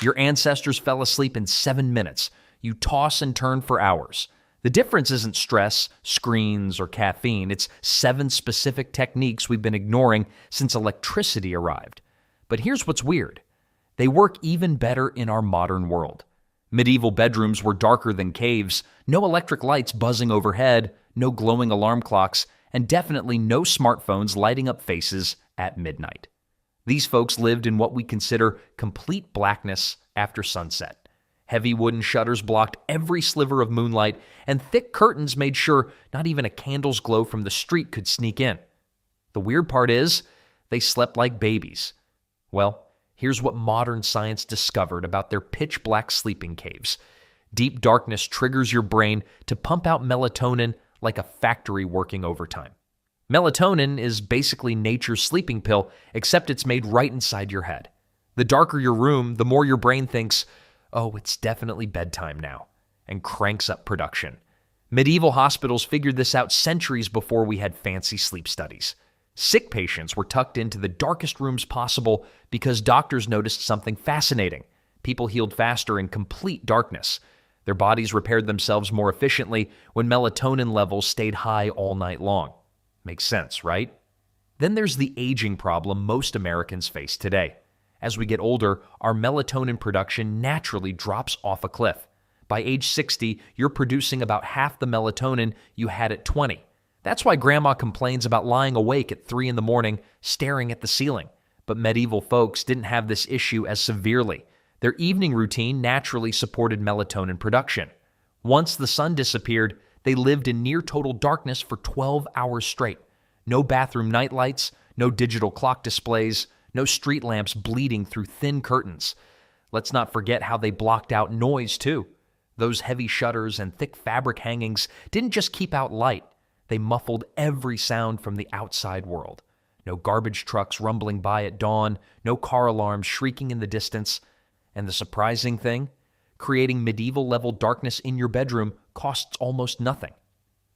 Your ancestors fell asleep in 7 minutes. You toss and turn for hours. The difference isn't stress, screens, or caffeine. It's 7 specific techniques we've been ignoring since electricity arrived. But here's what's weird. They work even better in our modern world. Medieval bedrooms were darker than caves, no electric lights buzzing overhead, no glowing alarm clocks, and definitely no smartphones lighting up faces at midnight. These folks lived in what we consider complete blackness after sunset. Heavy wooden shutters blocked every sliver of moonlight, and thick curtains made sure not even a candle's glow from the street could sneak in. The weird part is, they slept like babies. Well, here's what modern science discovered about their pitch-black sleeping caves. Deep darkness triggers your brain to pump out melatonin like a factory working overtime. Melatonin is basically nature's sleeping pill, except it's made right inside your head. The darker your room, the more your brain thinks, oh, it's definitely bedtime now, and cranks up production. Medieval hospitals figured this out centuries before we had fancy sleep studies. Sick patients were tucked into the darkest rooms possible because doctors noticed something fascinating. People healed faster in complete darkness. Their bodies repaired themselves more efficiently when melatonin levels stayed high all night long. Makes sense, right? Then there's the aging problem most Americans face today. As we get older, our melatonin production naturally drops off a cliff. By age 60, you're producing about half the melatonin you had at 20. That's why grandma complains about lying awake at 3 in the morning, staring at the ceiling. But medieval folks didn't have this issue as severely. Their evening routine naturally supported melatonin production. Once the sun disappeared, they lived in near total darkness for 12 hours straight. No bathroom nightlights, no digital clock displays, no street lamps bleeding through thin curtains. Let's not forget how they blocked out noise, too. Those heavy shutters and thick fabric hangings didn't just keep out light. They muffled every sound from the outside world. No garbage trucks rumbling by at dawn, no car alarms shrieking in the distance. And the surprising thing? Creating medieval-level darkness in your bedroom costs almost nothing.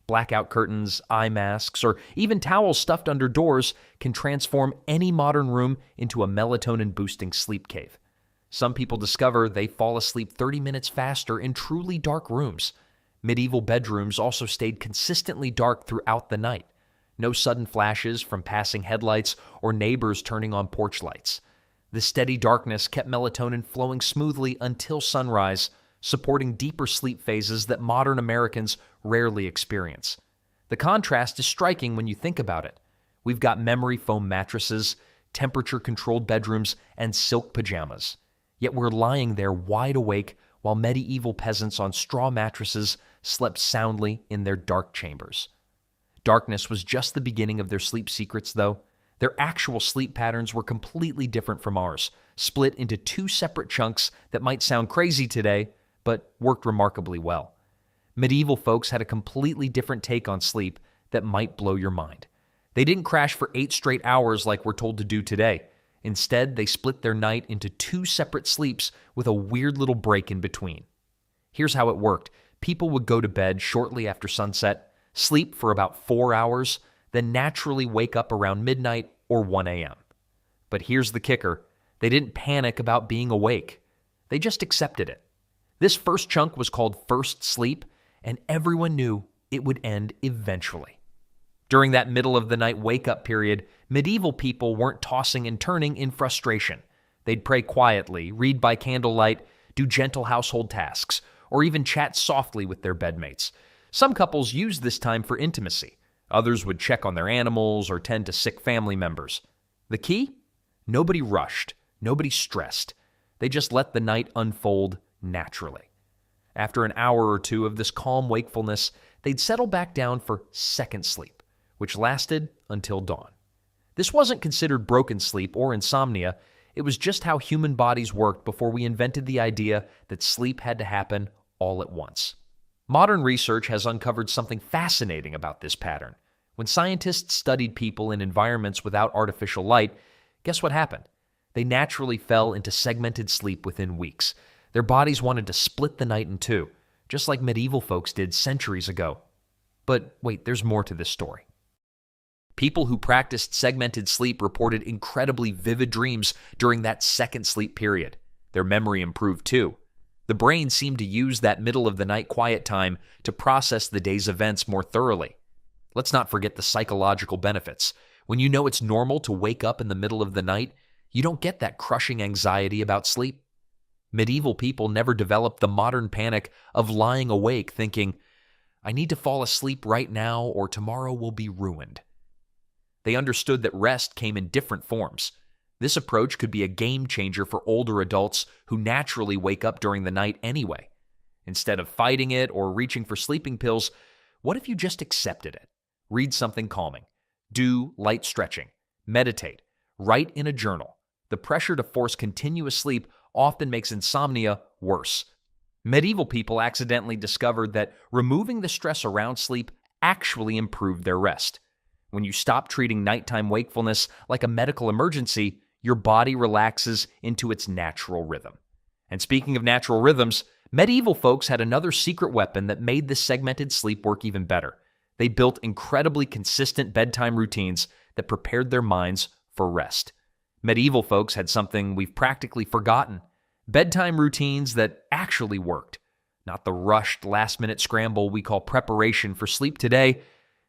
Blackout curtains, eye masks, or even towels stuffed under doors can transform any modern room into a melatonin-boosting sleep cave. Some people discover they fall asleep 30 minutes faster in truly dark rooms. Medieval bedrooms also stayed consistently dark throughout the night. No sudden flashes from passing headlights or neighbors turning on porch lights. The steady darkness kept melatonin flowing smoothly until sunrise, supporting deeper sleep phases that modern Americans rarely experience. The contrast is striking when you think about it. We've got memory foam mattresses, temperature-controlled bedrooms, and silk pajamas. Yet we're lying there wide awake while medieval peasants on straw mattresses slept soundly in their dark chambers. Darkness was just the beginning of their sleep secrets, though. Their actual sleep patterns were completely different from ours, split into 2 separate chunks that might sound crazy today, but worked remarkably well. Medieval folks had a completely different take on sleep that might blow your mind. They didn't crash for 8 straight hours like we're told to do today. Instead, they split their night into 2 separate sleeps with a weird little break in between. Here's how it worked. People would go to bed shortly after sunset, sleep for about 4 hours, then naturally wake up around midnight or 1 a.m. But here's the kicker. They didn't panic about being awake. They just accepted it. This first chunk was called first sleep, and everyone knew it would end eventually. During that middle-of-the-night wake-up period, medieval people weren't tossing and turning in frustration. They'd pray quietly, read by candlelight, do gentle household tasks, or even chat softly with their bedmates. Some couples used this time for intimacy. Others would check on their animals or tend to sick family members. The key? Nobody rushed. Nobody stressed. They just let the night unfold naturally. After an hour or 2 of this calm wakefulness, they'd settle back down for second sleep, which lasted until dawn. This wasn't considered broken sleep or insomnia. It was just how human bodies worked before we invented the idea that sleep had to happen all at once. Modern research has uncovered something fascinating about this pattern. When scientists studied people in environments without artificial light, guess what happened? They naturally fell into segmented sleep within weeks. Their bodies wanted to split the night in 2, just like medieval folks did centuries ago. But wait, there's more to this story. People who practiced segmented sleep reported incredibly vivid dreams during that second sleep period. Their memory improved too. The brain seemed to use that middle of the night quiet time to process the day's events more thoroughly. Let's not forget the psychological benefits. When you know it's normal to wake up in the middle of the night, you don't get that crushing anxiety about sleep. Medieval people never developed the modern panic of lying awake thinking, I need to fall asleep right now or tomorrow will be ruined. They understood that rest came in different forms. This approach could be a game changer for older adults who naturally wake up during the night anyway. Instead of fighting it or reaching for sleeping pills, what if you just accepted it? Read something calming. Do light stretching. Meditate. Write in a journal. The pressure to force continuous sleep often makes insomnia worse. Medieval people accidentally discovered that removing the stress around sleep actually improved their rest. When you stop treating nighttime wakefulness like a medical emergency, your body relaxes into its natural rhythm. And speaking of natural rhythms, medieval folks had another secret weapon that made this segmented sleep work even better. They built incredibly consistent bedtime routines that prepared their minds for rest. Medieval folks had something we've practically forgotten: bedtime routines that actually worked. Not the rushed, last-minute scramble we call preparation for sleep today.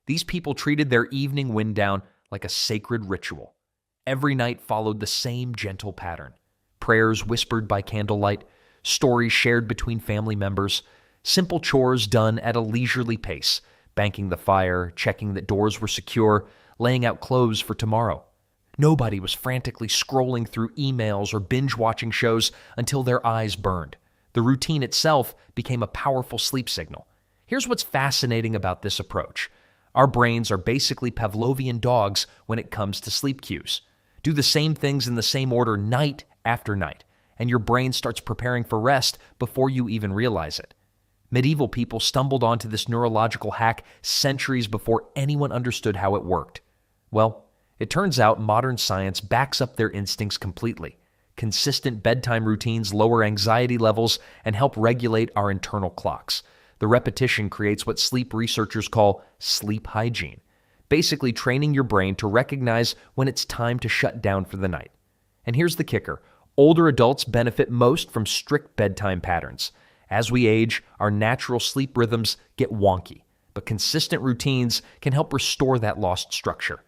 These people treated their evening wind down like a sacred ritual. Every night followed the same gentle pattern. Prayers whispered by candlelight, stories shared between family members, simple chores done at a leisurely pace, banking the fire, checking that doors were secure, laying out clothes for tomorrow. Nobody was frantically scrolling through emails or binge-watching shows until their eyes burned. The routine itself became a powerful sleep signal. Here's what's fascinating about this approach. Our brains are basically Pavlovian dogs when it comes to sleep cues. Do the same things in the same order night after night, and your brain starts preparing for rest before you even realize it. Medieval people stumbled onto this neurological hack centuries before anyone understood how it worked. Well, it turns out modern science backs up their instincts completely. Consistent bedtime routines lower anxiety levels and help regulate our internal clocks. The repetition creates what sleep researchers call sleep hygiene, basically training your brain to recognize when it's time to shut down for the night. And here's the kicker: older adults benefit most from strict bedtime patterns. As we age, our natural sleep rhythms get wonky, but consistent routines can help restore that lost structure.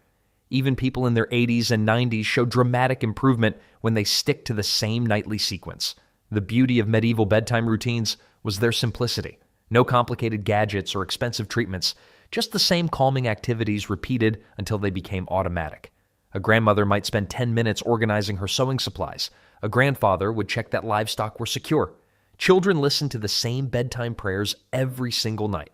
Even people in their 80s and 90s show dramatic improvement when they stick to the same nightly sequence. The beauty of medieval bedtime routines was their simplicity. No complicated gadgets or expensive treatments, just the same calming activities repeated until they became automatic. A grandmother might spend 10 minutes organizing her sewing supplies. A grandfather would check that livestock were secure. Children listen to the same bedtime prayers every single night.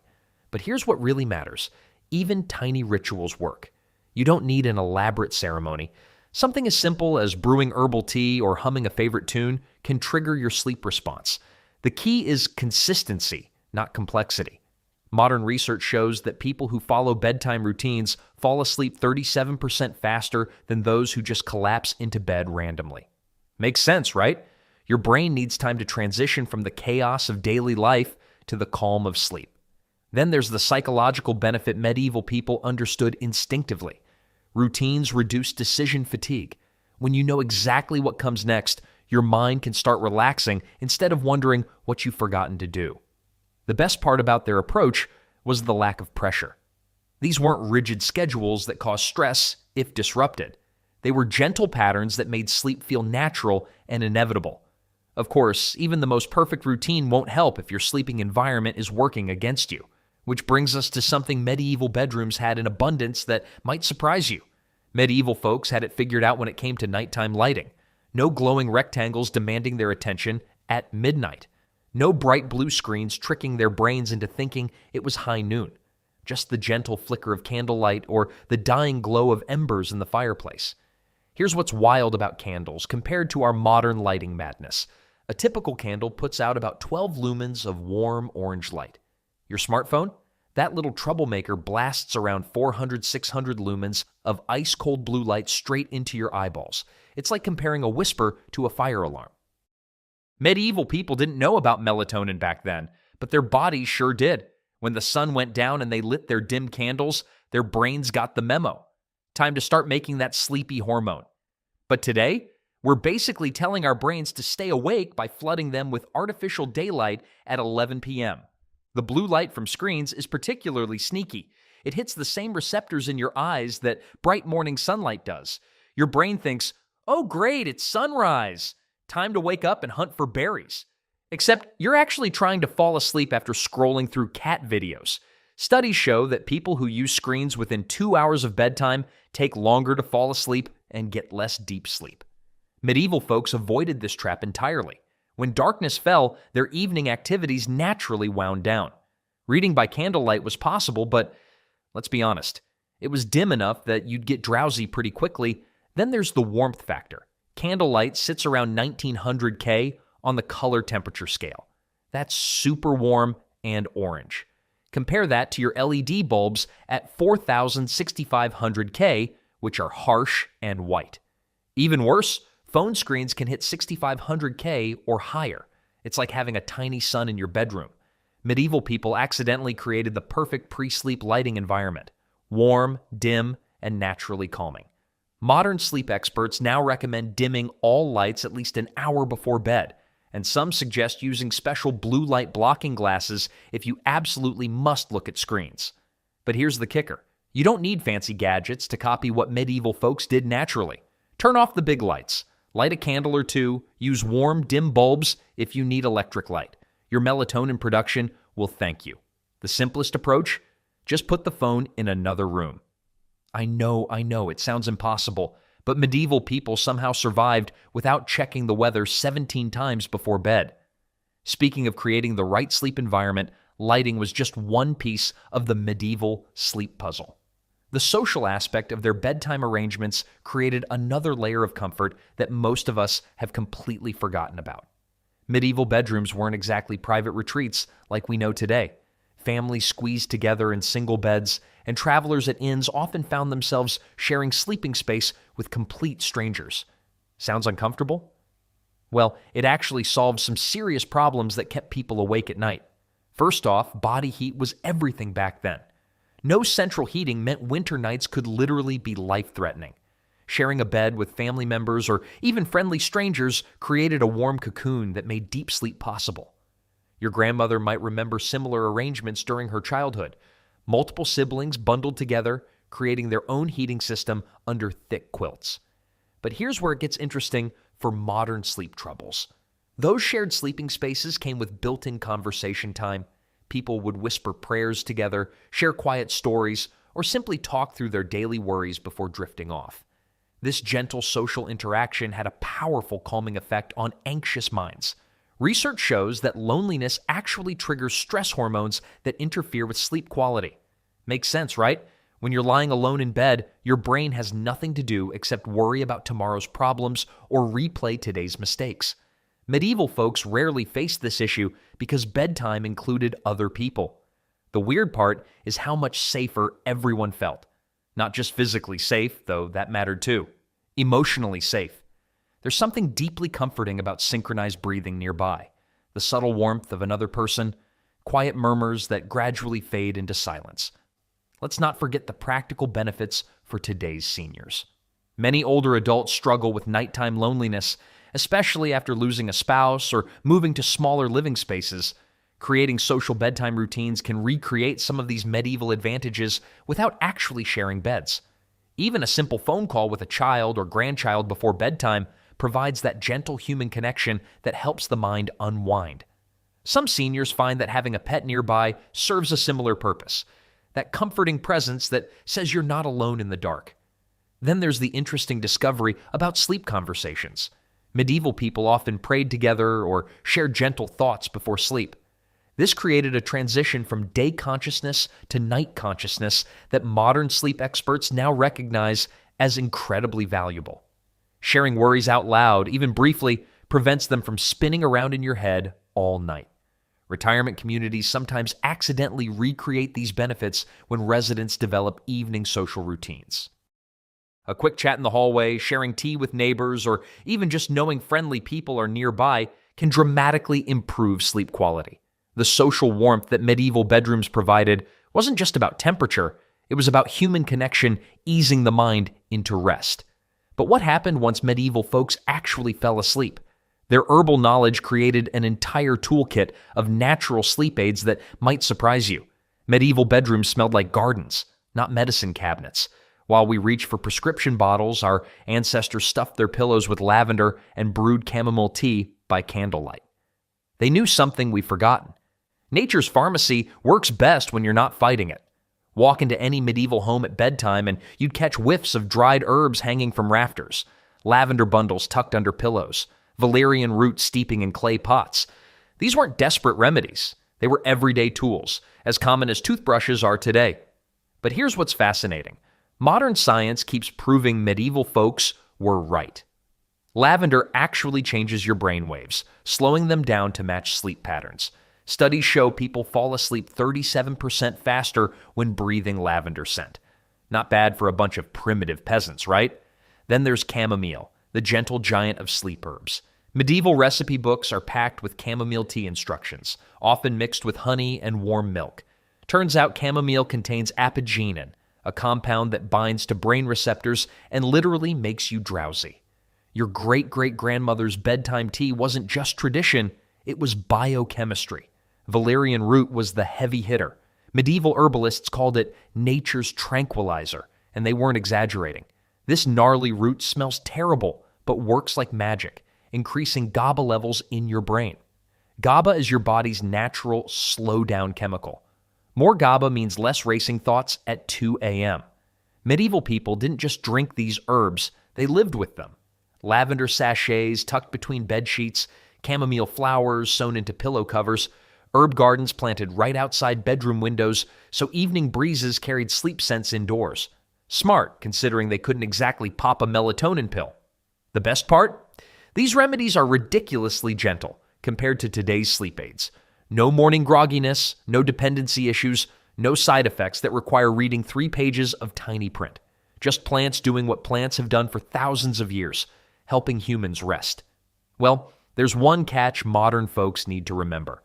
But here's what really matters: even tiny rituals work. You don't need an elaborate ceremony. Something as simple as brewing herbal tea or humming a favorite tune can trigger your sleep response. The key is consistency, not complexity. Modern research shows that people who follow bedtime routines fall asleep 37% faster than those who just collapse into bed randomly. Makes sense, right? Your brain needs time to transition from the chaos of daily life to the calm of sleep. Then there's the psychological benefit medieval people understood instinctively. Routines reduce decision fatigue. When you know exactly what comes next, your mind can start relaxing instead of wondering what you've forgotten to do. The best part about their approach was the lack of pressure. These weren't rigid schedules that caused stress if disrupted. They were gentle patterns that made sleep feel natural and inevitable. Of course, even the most perfect routine won't help if your sleeping environment is working against you. Which brings us to something medieval bedrooms had in abundance that might surprise you. Medieval folks had it figured out when it came to nighttime lighting. No glowing rectangles demanding their attention at midnight. No bright blue screens tricking their brains into thinking it was high noon. Just the gentle flicker of candlelight or the dying glow of embers in the fireplace. Here's what's wild about candles compared to our modern lighting madness. A typical candle puts out about 12 lumens of warm orange light. Your smartphone? That little troublemaker blasts around 400, 600 lumens of ice-cold blue light straight into your eyeballs. It's like comparing a whisper to a fire alarm. Medieval people didn't know about melatonin back then, but their bodies sure did. When the sun went down and they lit their dim candles, their brains got the memo. Time to start making that sleepy hormone. But today, We're basically telling our brains to stay awake by flooding them with artificial daylight at 11 p.m. The blue light from screens is particularly sneaky. It hits the same receptors in your eyes that bright morning sunlight does. Your brain thinks, "Oh great, it's sunrise. Time to wake up and hunt for berries." Except you're actually trying to fall asleep after scrolling through cat videos. Studies show that people who use screens within 2 hours of bedtime take longer to fall asleep and get less deep sleep. Medieval folks avoided this trap entirely. When darkness fell, their evening activities naturally wound down. Reading by candlelight was possible, but let's be honest, it was dim enough that you'd get drowsy pretty quickly. Then there's the warmth factor. Candlelight sits around 1900 K on the color temperature scale. That's super warm and orange. Compare that to your LED bulbs at 4,6500 K, which are harsh and white. Even worse, phone screens can hit 6,500 K or higher. It's like having a tiny sun in your bedroom. Medieval people accidentally created the perfect pre-sleep lighting environment: warm, dim, and naturally calming. Modern sleep experts now recommend dimming all lights at least an hour before bed, and some suggest using special blue light blocking glasses if you absolutely must look at screens. But here's the kicker. You don't need fancy gadgets to copy what medieval folks did naturally. Turn off the big lights. Light a candle or two. Use warm, dim bulbs if you need electric light. Your melatonin production will thank you. The simplest approach? Just put the phone in another room. I know, it sounds impossible, but medieval people somehow survived without checking the weather 17 times before bed. Speaking of creating the right sleep environment, lighting was just one piece of the medieval sleep puzzle. The social aspect of their bedtime arrangements created another layer of comfort that most of us have completely forgotten about. Medieval bedrooms weren't exactly private retreats like we know today. Families squeezed together in single beds, and travelers at inns often found themselves sharing sleeping space with complete strangers. Sounds uncomfortable? Well, it actually solved some serious problems that kept people awake at night. First off, body heat was everything back then. No central heating meant winter nights could literally be life-threatening. Sharing a bed with family members or even friendly strangers created a warm cocoon that made deep sleep possible. Your grandmother might remember similar arrangements during her childhood. Multiple siblings bundled together, creating their own heating system under thick quilts. But here's where it gets interesting for modern sleep troubles. Those shared sleeping spaces came with built-in conversation time. People would whisper prayers together, share quiet stories, or simply talk through their daily worries before drifting off. This gentle social interaction had a powerful calming effect on anxious minds. Research shows that loneliness actually triggers stress hormones that interfere with sleep quality. Makes sense, right? When you're lying alone in bed, your brain has nothing to do except worry about tomorrow's problems or replay today's mistakes. Medieval folks rarely faced this issue because bedtime included other people. The weird part is how much safer everyone felt. Not just physically safe, though that mattered too. Emotionally safe. There's something deeply comforting about synchronized breathing nearby, the subtle warmth of another person, quiet murmurs that gradually fade into silence. Let's not forget the practical benefits for today's seniors. Many older adults struggle with nighttime loneliness, especially after losing a spouse or moving to smaller living spaces. Creating social bedtime routines can recreate some of these medieval advantages without actually sharing beds. Even a simple phone call with a child or grandchild before bedtime provides that gentle human connection that helps the mind unwind. Some seniors find that having a pet nearby serves a similar purpose, that comforting presence that says you're not alone in the dark. Then there's the interesting discovery about sleep conversations. Medieval people often prayed together or shared gentle thoughts before sleep. This created a transition from day consciousness to night consciousness that modern sleep experts now recognize as incredibly valuable. Sharing worries out loud, even briefly, prevents them from spinning around in your head all night. Retirement communities sometimes accidentally recreate these benefits when residents develop evening social routines. A quick chat in the hallway, sharing tea with neighbors, or even just knowing friendly people are nearby can dramatically improve sleep quality. The social warmth that medieval bedrooms provided wasn't just about temperature, it was about human connection easing the mind into rest. But what happened once medieval folks actually fell asleep? Their herbal knowledge created an entire toolkit of natural sleep aids that might surprise you. Medieval bedrooms smelled like gardens, not medicine cabinets. While we reached for prescription bottles, our ancestors stuffed their pillows with lavender and brewed chamomile tea by candlelight. They knew something we've forgotten. Nature's pharmacy works best when you're not fighting it. Walk into any medieval home at bedtime and you'd catch whiffs of dried herbs hanging from rafters, lavender bundles tucked under pillows, valerian root steeping in clay pots. These weren't desperate remedies. They were everyday tools, as common as toothbrushes are today. But here's what's fascinating. Modern science keeps proving medieval folks were right. Lavender actually changes your brain waves, slowing them down to match sleep patterns. Studies show people fall asleep 37% faster when breathing lavender scent. Not bad for a bunch of primitive peasants, right? Then there's chamomile, the gentle giant of sleep herbs. Medieval recipe books are packed with chamomile tea instructions, often mixed with honey and warm milk. Turns out chamomile contains apigenin, a compound that binds to brain receptors and literally makes you drowsy. Your great-great-grandmother's bedtime tea wasn't just tradition, it was biochemistry. Valerian root was the heavy hitter. Medieval herbalists called it nature's tranquilizer, and they weren't exaggerating. This gnarly root smells terrible, but works like magic, increasing GABA levels in your brain. GABA is your body's natural slow-down chemical. More GABA means less racing thoughts at 2 a.m. Medieval people didn't just drink these herbs, they lived with them. Lavender sachets tucked between bed sheets, chamomile flowers sewn into pillow covers, herb gardens planted right outside bedroom windows so evening breezes carried sleep scents indoors. Smart, considering they couldn't exactly pop a melatonin pill. The best part? These remedies are ridiculously gentle compared to today's sleep aids. No morning grogginess, no dependency issues, no side effects that require reading 3 pages of tiny print. Just plants doing what plants have done for thousands of years, helping humans rest. Well, there's one catch modern folks need to remember.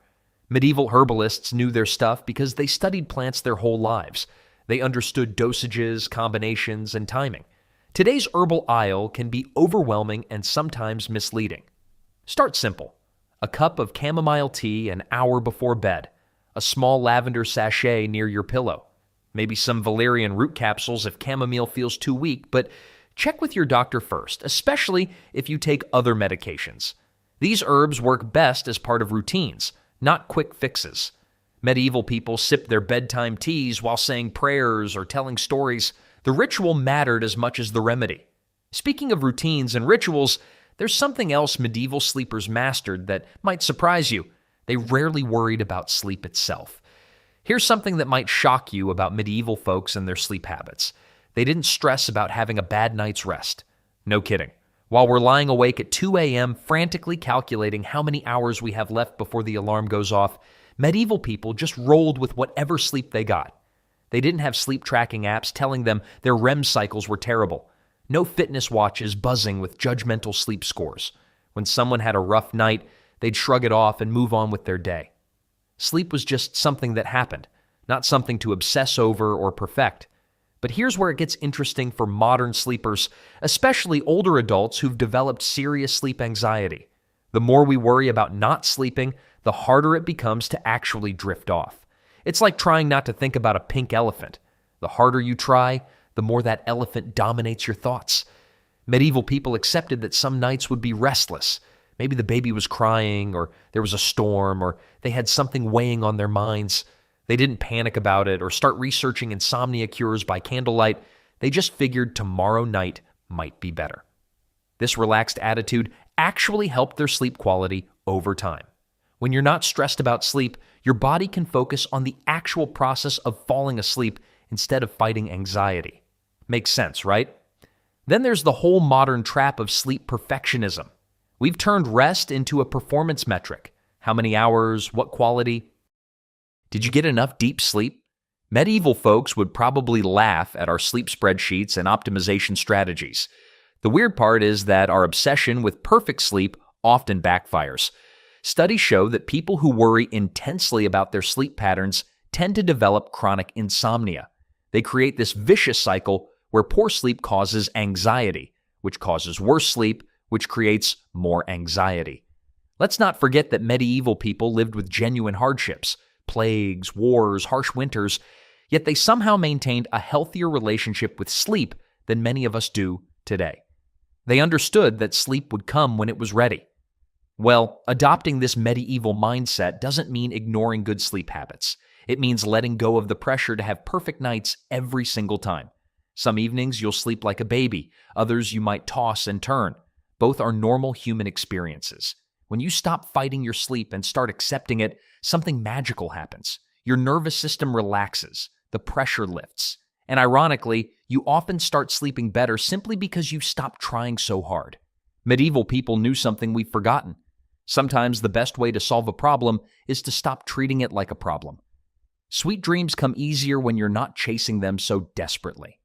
Medieval herbalists knew their stuff because they studied plants their whole lives. They understood dosages, combinations, and timing. Today's herbal aisle can be overwhelming and sometimes misleading. Start simple. A cup of chamomile tea an hour before bed. A small lavender sachet near your pillow. Maybe some valerian root capsules if chamomile feels too weak, but check with your doctor first, especially if you take other medications. These herbs work best as part of routines, not quick fixes. Medieval people sipped their bedtime teas while saying prayers or telling stories. The ritual mattered as much as the remedy. Speaking of routines and rituals, there's something else medieval sleepers mastered that might surprise you. They rarely worried about sleep itself. Here's something that might shock you about medieval folks and their sleep habits. They didn't stress about having a bad night's rest. No kidding. While we're lying awake at 2 a.m., frantically calculating how many hours we have left before the alarm goes off, medieval people just rolled with whatever sleep they got. They didn't have sleep tracking apps telling them their REM cycles were terrible. No fitness watches buzzing with judgmental sleep scores. When someone had a rough night, they'd shrug it off and move on with their day. Sleep was just something that happened, not something to obsess over or perfect. But here's where it gets interesting for modern sleepers, especially older adults who've developed serious sleep anxiety. The more we worry about not sleeping, the harder it becomes to actually drift off. It's like trying not to think about a pink elephant. The harder you try, the more that elephant dominates your thoughts. Medieval people accepted that some nights would be restless. Maybe the baby was crying, or there was a storm, or they had something weighing on their minds. They didn't panic about it or start researching insomnia cures by candlelight. They just figured tomorrow night might be better. This relaxed attitude actually helped their sleep quality over time. When you're not stressed about sleep, your body can focus on the actual process of falling asleep instead of fighting anxiety. Makes sense, right? Then there's the whole modern trap of sleep perfectionism. We've turned rest into a performance metric. How many hours, what quality? Did you get enough deep sleep? Medieval folks would probably laugh at our sleep spreadsheets and optimization strategies. The weird part is that our obsession with perfect sleep often backfires. Studies show that people who worry intensely about their sleep patterns tend to develop chronic insomnia. They create this vicious cycle where poor sleep causes anxiety, which causes worse sleep, which creates more anxiety. Let's not forget that medieval people lived with genuine hardships, plagues, wars, harsh winters, yet they somehow maintained a healthier relationship with sleep than many of us do today. They understood that sleep would come when it was ready. Well, adopting this medieval mindset doesn't mean ignoring good sleep habits. It means letting go of the pressure to have perfect nights every single time. Some evenings you'll sleep like a baby, others you might toss and turn. Both are normal human experiences. When you stop fighting your sleep and start accepting it, something magical happens. Your nervous system relaxes, the pressure lifts, and ironically, you often start sleeping better simply because you stop trying so hard. Medieval people knew something we've forgotten. Sometimes the best way to solve a problem is to stop treating it like a problem. Sweet dreams come easier when you're not chasing them so desperately.